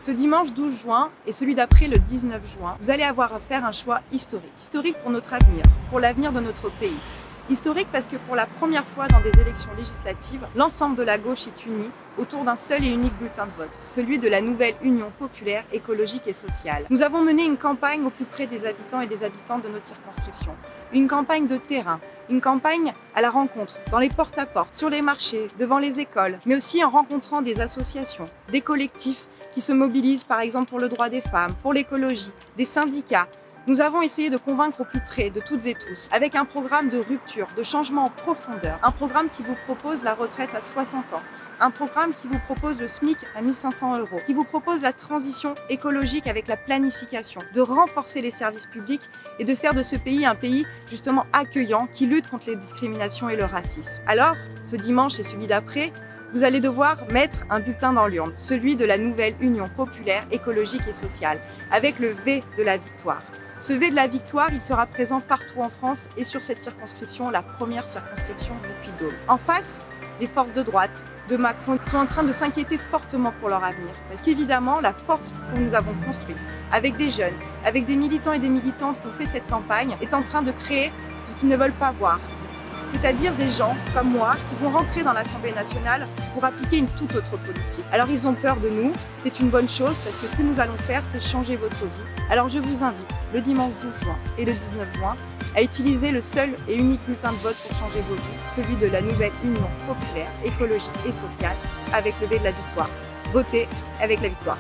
Ce dimanche 12 juin et celui d'après le 19 juin, vous allez avoir à faire un choix historique. Historique pour notre avenir, pour l'avenir de notre pays. Historique parce que pour la première fois dans des élections législatives, l'ensemble de la gauche est uni autour d'un seul et unique bulletin de vote, celui de la nouvelle Union populaire, écologique et sociale. Nous avons mené une campagne au plus près des habitants et des habitantes de notre circonscription. Une campagne de terrain, une campagne à la rencontre, dans les porte-à-porte, sur les marchés, devant les écoles, mais aussi en rencontrant des associations, des collectifs qui se mobilisent par exemple pour le droit des femmes, pour l'écologie, des syndicats. Nous avons essayé de convaincre au plus près de toutes et tous, avec un programme de rupture, de changement en profondeur, un programme qui vous propose la retraite à 60 ans, un programme qui vous propose le SMIC à 1 500 €, qui vous propose la transition écologique avec la planification, de renforcer les services publics et de faire de ce pays un pays justement accueillant qui lutte contre les discriminations et le racisme. Alors, ce dimanche et celui d'après, vous allez devoir mettre un bulletin dans l'urne, celui de la nouvelle Union populaire, écologique et sociale, avec le V de la victoire. Ce V de la victoire, il sera présent partout en France et sur cette circonscription, la première circonscription du Puy-de-Dôme. En face, les forces de droite, de Macron, sont en train de s'inquiéter fortement pour leur avenir. Parce qu'évidemment, la force que nous avons construite, avec des jeunes, avec des militants et des militantes qui ont fait cette campagne, est en train de créer ce qu'ils ne veulent pas voir. C'est-à-dire des gens comme moi qui vont rentrer dans l'Assemblée nationale pour appliquer une toute autre politique. Alors ils ont peur de nous, c'est une bonne chose parce que ce que nous allons faire, c'est changer votre vie. Alors je vous invite le dimanche 12 juin et le 19 juin à utiliser le seul et unique bulletin de vote pour changer vos vies, celui de la nouvelle Union populaire, écologique et sociale avec le V de la victoire. Votez avec la victoire.